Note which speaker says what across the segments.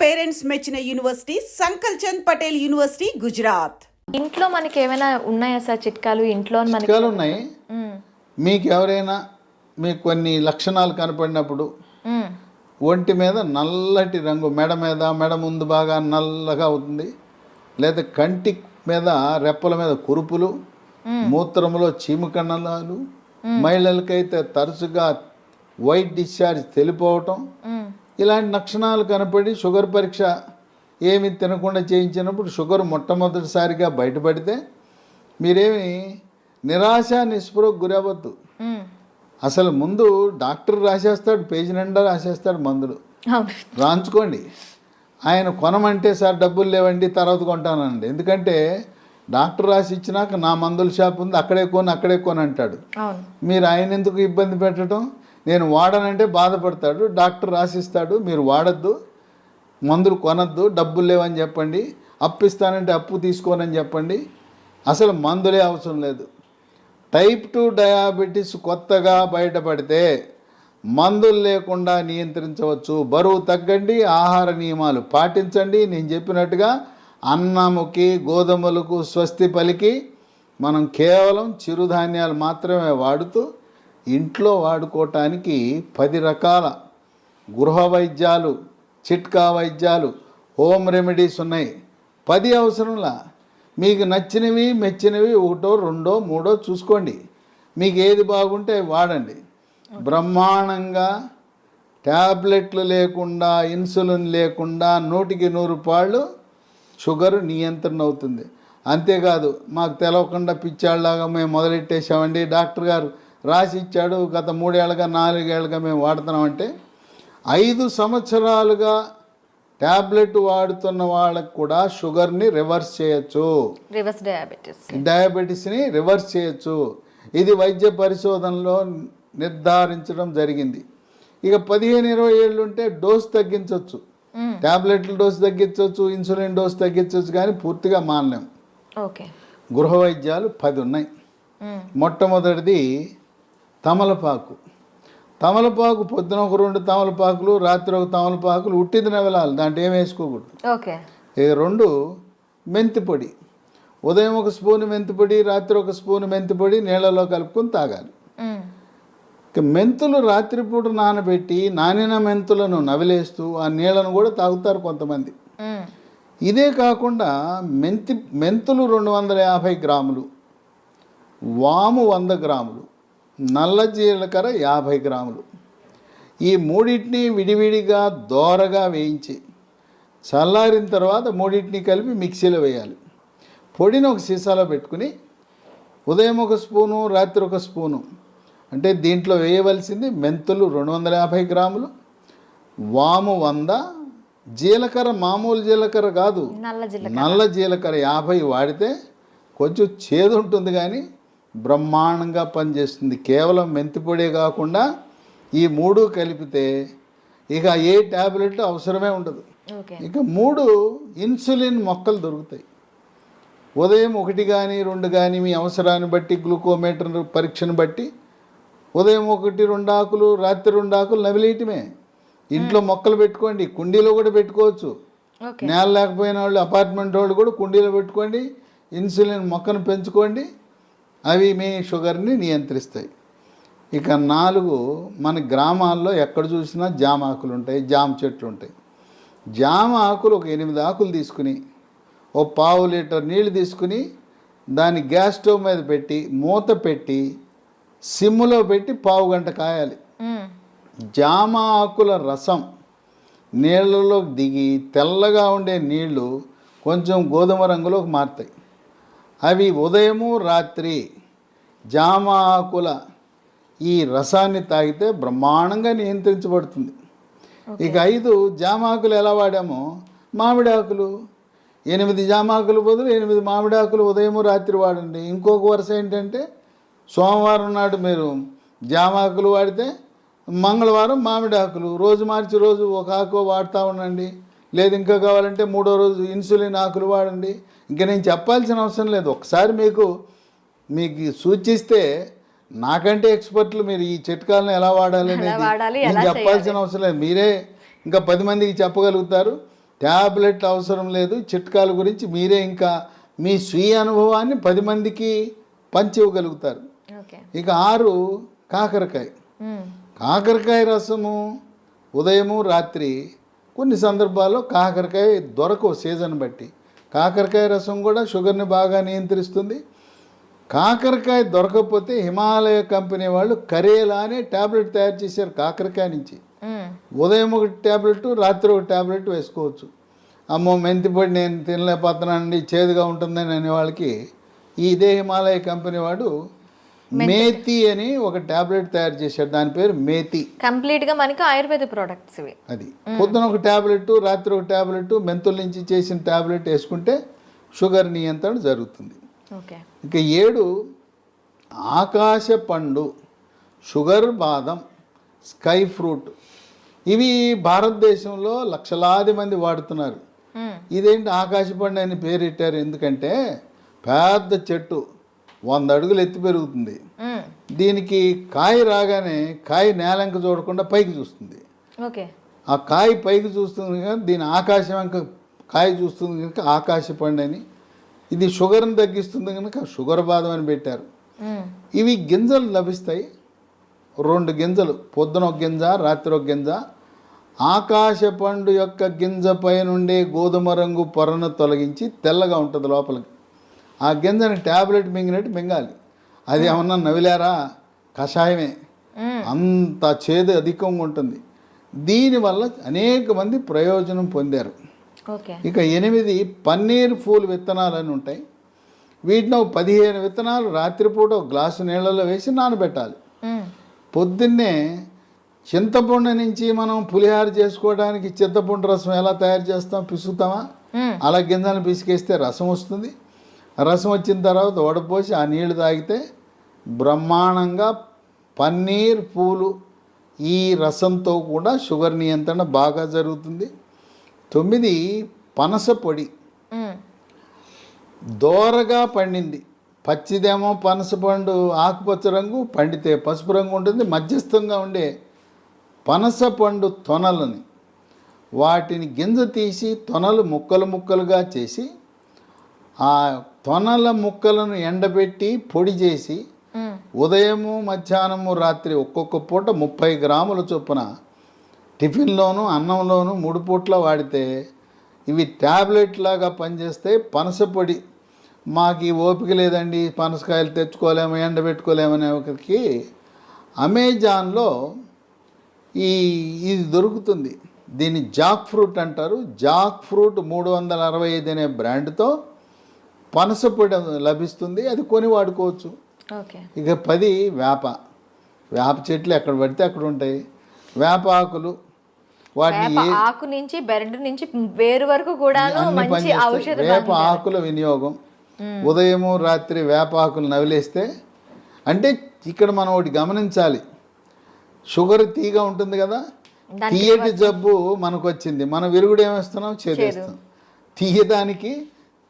Speaker 1: Parents మెచ్చిన university సంకల్ Chand Patel university Gujarat.
Speaker 2: ఇంట్లో మనకి ఏమైనా ఉన్నాయా సార్ చిట్కాలు? ఇంట్లో
Speaker 3: చిట్కాలు ఉన్నాయి. మీకు ఎవరైనా మీకు కొన్ని లక్షణాలు కనపడినప్పుడు ఒంటి మీద నల్లటి రంగు, మెడ ముందు బాగా నల్లగా అవుతుంది, లేదా కంటి మీద రెప్పల మీద కురుపులు, మూత్రంలో చీమకణాలు, మహిళలకైతే తరచుగా వైట్ డిశ్చార్జ్ తెలిపోవటం, ఇలాంటి లక్షణాలు కనపడి షుగర్ పరీక్ష ఏమి తినకుండా చేయించినప్పుడు షుగర్ మొట్టమొదటిసారిగా బయటపడితే మీరేమి నిరాశ నిస్పృహకు గురవద్దు. అసలు ముందు డాక్టర్ రాసేస్తాడు, పేజీ నిండా రాసేస్తాడు మందులు, రాంచుకోండి. ఆయన కొనమంటే సార్ డబ్బులు లేవండి తర్వాత కొంటానండి, ఎందుకంటే డాక్టర్ రాసి ఇచ్చినాక నా మందుల షాప్ ఉంది అక్కడే కొని అంటాడు. మీరు ఆయన ఎందుకు ఇబ్బంది పెట్టడం? నేను వాడనంటే బాధపడతాడు, డాక్టర్ రాసిస్తాడు, మీరు వాడద్దు, మందులు కొనద్దు, డబ్బులు లేవని చెప్పండి, అప్పు ఇస్తానంటే అప్పు తీసుకోనని చెప్పండి. అసలు మందులే అవసరం లేదు. టైప్ 2 డయాబెటీస్ కొత్తగా బయటపడితే మందులు లేకుండా నియంత్రించవచ్చు. బరువు తగ్గండి, ఆహార నియమాలు పాటించండి. నేను చెప్పినట్టుగా అన్నముకి గోధుమలకు స్వస్తి పలికి మనం కేవలం చిరుధాన్యాలు మాత్రమే వాడుతూ ఇంట్లో వాడుకోవటానికి 10 రకాల గృహ వైద్యాలు, చిట్కా వైద్యాలు, హోమ్ రెమెడీస్ ఉన్నాయి. 10 అవసరంలా. మీకు నచ్చినవి మెచ్చినవి 1, 2, 3 చూసుకోండి. మీకు ఏది బాగుంటే వాడండి. బ్రహ్మాండంగా ట్యాబ్లెట్లు లేకుండా, ఇన్సులిన్ లేకుండా 100కి 100 పాళ్ళు షుగర్ నియంత్రణ అవుతుంది. అంతేకాదు మాకు తెలవకుండా పిచ్చాళ్ళలాగా మేము మొదలెట్టేసామండి, డాక్టర్ గారు రాసి ఇచ్చాడు, గత 3 ఏళ్ళగా 4 ఏళ్ళగా మేము వాడుతున్నామంటే 5 సంవత్సరాలుగా ట్యాబ్లెట్ వాడుతున్న వాళ్ళకు కూడా షుగర్ని రివర్స్ చేయొచ్చు, డయాబెటీస్ని రివర్స్ చేయొచ్చు. ఇది వైద్య పరిశోధనలో నిర్ధారించడం జరిగింది. ఇక 15-20 ఏళ్ళు ఉంటే డోస్ తగ్గించవచ్చు, ట్యాబ్లెట్ల డోస్ తగ్గించవచ్చు, ఇన్సులిన్ డోస్ తగ్గించవచ్చు, కానీ పూర్తిగా మానలేం. గృహ వైద్యాలు 10 ఉన్నాయి. మొట్టమొదటిది తమలపాకు. తమలపాకు పొద్దున ఒక 2 తమలపాకులు, రాత్రి ఒక తమలపాకులు ఉట్టిది నవలాలి, దాంట్లో ఏం వేసుకోకూడదు. ఇక 2 మెంతిపొడి. ఉదయం 1 స్పూను మెంతిపొడి, రాత్రి 1 స్పూను మెంతిపొడి నీళ్ళలో కలుపుకొని తాగాలి. ఇక మెంతులు రాత్రిపూట నానబెట్టి నానిన మెంతులను నవిలేస్తూ ఆ నీళ్ళను కూడా తాగుతారు కొంతమంది. ఇదే కాకుండా మెంతులు 250 గ్రాములు, వాము 100 గ్రాములు, నల్ల జీలకర్ర 50 గ్రాములు, ఈ మూడింటిని విడివిడిగా దోరగా వేయించి చల్లారిన తర్వాత మూడింటిని కలిపి మిక్సీలో వేయాలి. పొడిని ఒక సీసాలో పెట్టుకుని ఉదయం 1 స్పూను, రాత్రి 1 స్పూను, అంటే దీంట్లో వేయవలసింది మెంతులు 250 గ్రాములు, వాము 100, జీలకర్ర మామూలు జీలకర్ర కాదు, నల్ల జీలకర్ర 50 వాడితే కొంచెం చేదు ఉంటుంది కానీ బ్రహ్మాండంగా పనిచేస్తుంది. కేవలం మెంతిపొడే కాకుండా ఈ 3 కలిపితే ఇక ఏ ట్యాబ్లెట్ అవసరమే ఉండదు. ఇక 3 ఇన్సులిన్ మొక్కలు దొరుకుతాయి. ఉదయం 1 కానీ 2 కానీ మీ అవసరాన్ని బట్టి, గ్లూకోమీటర్ పరీక్షను బట్టి ఉదయం 1, 2 ఆకులు, రాత్రి 2 ఆకులు నవిలేయటమే. ఇంట్లో మొక్కలు పెట్టుకోండి, కుండీలో కూడా పెట్టుకోవచ్చు. నేల లేకపోయిన వాళ్ళు, అపార్ట్మెంట్ వాళ్ళు కూడా కుండీలో పెట్టుకోండి, ఇన్సులిన్ మొక్కను పెంచుకోండి, అవి మీ షుగర్ని నియంత్రిస్తాయి. ఇక 4 మన గ్రామాల్లో ఎక్కడ చూసినా జామ ఆకులు ఉంటాయి, జామ చెట్లు ఉంటాయి. జామ ఆకులు ఒక 8 ఆకులు తీసుకుని ఓ 1/2 లీటర్ నీళ్ళు తీసుకుని దాన్ని గ్యాస్ స్టవ్ మీద పెట్టి మూత పెట్టి సిమ్ములో పెట్టి 1/2 గంట కాయాలి. జామ ఆకుల రసం నీళ్ళలో దిగి తెల్లగా ఉండే నీళ్లు కొంచెం గోధుమ రంగులోకి మారుతాయి. అవి ఉదయము రాత్రి జామ ఆకుల ఈ రసాన్ని తాగితే బ్రహ్మాండంగా నియంత్రించబడుతుంది. ఇక 5 జామ ఆకులు ఎలా వాడామో, మామిడి ఆకులు 8 జామ ఆకులు బదులు 8 మామిడి ఆకులు ఉదయము రాత్రి వాడండి. ఇంకొక వరుస ఏంటంటే సోమవారం నాడు మీరు జామ ఆకులు వాడితే మంగళవారం మామిడి ఆకులు, రోజు మార్చి రోజు 1 ఆకు వాడుతూ ఉండండి. లేదు ఇంకా కావాలంటే 3వ రోజు ఇన్సులిన్ ఆకులు వాడండి. ఇంకా నేను చెప్పాల్సిన అవసరం లేదు. ఒకసారి మీకు సూచిస్తే నాకంటే ఎక్స్పర్ట్లు మీరు ఈ చిట్కాలను ఎలా వాడాలి అనేది నేను చెప్పాల్సిన అవసరం లేదు. మీరే ఇంకా 10 మందికి చెప్పగలుగుతారు. ట్యాబ్లెట్ అవసరం లేదు, చిట్కాల గురించి మీరే ఇంకా మీ స్వీయ అనుభవాన్ని 10 మందికి పంచివ్వగలుగుతారు.
Speaker 2: ఓకే.
Speaker 3: ఇక 6 కాకరకాయ. కాకరకాయ రసము ఉదయము రాత్రి కొన్ని సందర్భాల్లో కాకరకాయ దొరకవు సీజన్ బట్టి. కాకరకాయ రసం కూడా షుగర్ని బాగా నియంత్రిస్తుంది. కాకరకాయ దొరకకపోతే హిమాలయ కంపెనీ వాళ్ళు కరేలా అనే ట్యాబ్లెట్ తయారు చేశారు కాకరకాయ నుంచి. ఉదయం ఒక ట్యాబ్లెట్, రాత్రి ఒక ట్యాబ్లెట్ వేసుకోవచ్చు. అమ్మో మెంతిపొడి నేను తినలేకపోతున్నానండి, చేదుగా ఉంటుందని అనే వాళ్ళకి ఇదే హిమాలయ కంపెనీ వాడు మేతి అని ఒక ట్యాబ్లెట్ తయారు చేశాడు. దాని పేరు మేతి.
Speaker 2: కంప్లీట్గా మనకి ఆయుర్వేద ప్రోడక్ట్స్ ఇవి.
Speaker 3: అది పొద్దున ఒక ట్యాబ్లెట్, రాత్రి ఒక ట్యాబ్లెట్, మెంతుల నుంచి చేసిన ట్యాబ్లెట్ వేసుకుంటే షుగర్ నియంత్రణ జరుగుతుంది.
Speaker 2: ఓకే.
Speaker 3: ఇక 7 ఆకాశ పండు, షుగర్ బాదం, స్కై ఫ్రూట్. ఇవి భారతదేశంలో లక్షలాది మంది వాడుతున్నారు. ఇదేంటి ఆకాశ పండు అని పేరెట్టారు ఎందుకంటే పెద్ద చెట్టు 100 అడుగులు ఎత్తి పెరుగుతుంది. దీనికి కాయ రాగానే కాయ నేలంక చూడకుండా పైకి చూస్తుంది.
Speaker 2: ఓకే.
Speaker 3: ఆ కాయ పైకి చూస్తుంది కనుక దీని ఆకాశం వెంక కాయ చూస్తుంది కనుక ఆకాశ పండు అని. ఇది షుగర్ని తగ్గిస్తుంది కనుక షుగర్ బాదం అని పెట్టారు. ఇవి గింజలు లభిస్తాయి, 2 గింజలు, పొద్దున ఒక గింజ, రాత్రి ఒక గింజ. ఆకాశ పండు యొక్క గింజ పై నుండే గోధుమ రంగు పొరను తొలగించి తెల్లగా ఉంటుంది లోపలికి. ఆ గింజని ట్యాబ్లెట్ మింగినట్టు మింగాలి. అది ఏమన్నా నవిలారా, కషాయమే, అంత చేదు అధికంగా ఉంటుంది. దీనివల్ల అనేక మంది ప్రయోజనం పొందారు. ఇక 8 పన్నీర్ పూలు విత్తనాలు అని ఉంటాయి. వీటిని 15 విత్తనాలు రాత్రిపూట ఒక గ్లాసు నీళ్ళలో వేసి నానబెట్టాలి. పొద్దున్నే చింతపండు నుంచి మనం పులిహార చేసుకోవడానికి చింతపండు రసం ఎలా తయారు చేస్తాం, పిసుకుతామా, అలా గింజలను పిసికేస్తే రసం వస్తుంది. రసం వచ్చిన తర్వాత వడపోసి ఆ నీళ్లు తాగితే బ్రహ్మాండంగా పన్నీర్ పూలు ఈ రసంతో కూడా షుగర్ నియంత్రణ బాగా జరుగుతుంది. 9 పనస పొడి, దోరగా పండింది. పచ్చిదేమో పనస పండు ఆకుపచ్చ రంగు, పండితే పసుపు రంగు ఉంటుంది. మధ్యస్థంగా ఉండే పనస పండు తొనలని వాటిని గింజ తీసి తొనలు ముక్కలు ముక్కలుగా చేసి ఆ తొనల ముక్కలను ఎండబెట్టి పొడి చేసి ఉదయము మధ్యాహ్నము రాత్రి ఒక్కొక్క పూట 30 గ్రాముల చొప్పున టిఫిన్లోను అన్నంలోను 3 పూట్ల వాడితే ఇవి ట్యాబ్లెట్ లాగా పనిచేస్తే. పనస పొడి మాకు ఈ ఓపిక లేదండి, పనసకాయలు తెచ్చుకోలేము, ఎండబెట్టుకోలేమనే ఒకరికి అమెజాన్లో ఇది దొరుకుతుంది. దీన్ని జాక్ ఫ్రూట్ అంటారు. జాక్ ఫ్రూట్ 365 అనే బ్రాండ్తో పనస పొడి లభిస్తుంది. అది కొని వాడుకోవచ్చు. ఇక 10 వేప చెట్లు ఎక్కడ పడితే అక్కడ ఉంటాయి. వేప ఆకులు, వాటిని
Speaker 2: ఆకు నుంచి బెరడు నుంచి వేరు వరకు కూడా
Speaker 3: వేప ఆకుల వినియోగం. ఉదయము రాత్రి వేప ఆకులు నవిలేస్తే, అంటే ఇక్కడ మనం ఒకటి గమనించాలి, షుగర్ తీగా ఉంటుంది కదా, తీయటి జబ్బు మనకు వచ్చింది, మనం విరుగుడు ఏమేస్తున్నాం, చేదేస్తాం. తీయదానికి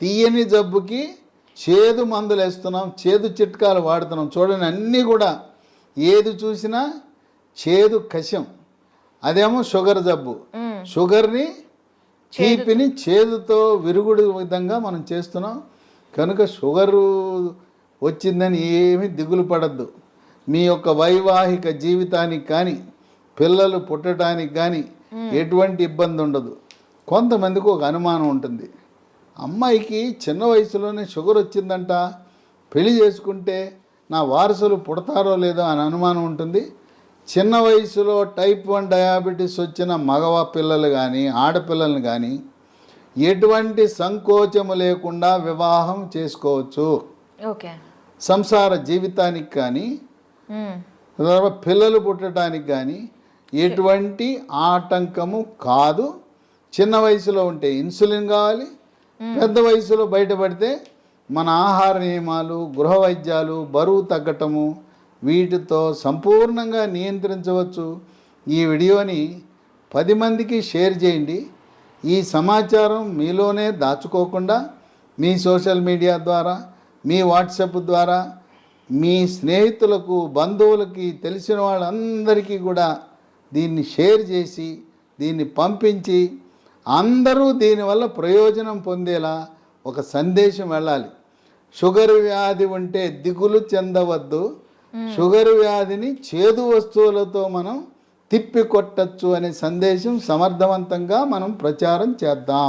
Speaker 3: తీయని జబ్బుకి చేదు మందులు వేస్తున్నాం, చేదు చిట్కాలు వాడుతున్నాం. చూడండి, అన్నీ కూడా ఏది చూసినా చేదు కషం. అదేమో షుగర్ జబ్బు, షుగర్ని తీపిని చేదుతో విరుగుడు విధంగా మనం చేస్తున్నాం. కనుక షుగరు వచ్చిందని ఏమీ దిగులు పడద్దు. మీ యొక్క వైవాహిక జీవితానికి కానీ పిల్లలు పుట్టడానికి కానీ ఎటువంటి ఇబ్బంది ఉండదు. కొంతమందికి ఒక అనుమానం ఉంటుంది, అమ్మాయికి చిన్న వయసులోనే షుగర్ వచ్చిందంట, పెళ్లి చేసుకుంటే నా వారసులు పుడతారో లేదో అని అనుమానం ఉంటుంది. చిన్న వయసులో టైప్ 1 డయాబెటీస్ వచ్చిన మగవ పిల్లలు కానీ ఆడపిల్లలను కానీ ఎటువంటి సంకోచము లేకుండా వివాహం చేసుకోవచ్చు. సంసార జీవితానికి కానీ పిల్లలు పుట్టడానికి కానీ ఎటువంటి ఆటంకము కాదు. చిన్న వయసులో ఉంటే ఇన్సులిన్ కావాలి, పెద్ద వయసులో బయటపడితే మన ఆహార నియమాలు, గృహ వైద్యాలు, బరువు తగ్గటము, వీటితో సంపూర్ణంగా నియంత్రించవచ్చు. ఈ వీడియోని 10 మందికి షేర్ చేయండి. ఈ సమాచారం మీలోనే దాచుకోకుండా మీ సోషల్ మీడియా ద్వారా, మీ వాట్సాప్ ద్వారా, మీ స్నేహితులకు, బంధువులకి, తెలిసిన వాళ్ళందరికీ కూడా దీన్ని షేర్ చేసి, దీన్ని పంపించి అందరూ దీనివల్ల ప్రయోజనం పొందేలా ఒక సందేశం వెళ్ళాలి. షుగర్ వ్యాధి ఉంటే దిగులు చెందవద్దు, షుగర్ వ్యాధిని చేదు వస్తువులతో మనం తిప్పికొట్టచ్చు అనే సందేశం సమర్థవంతంగా మనం ప్రచారం చేద్దాం.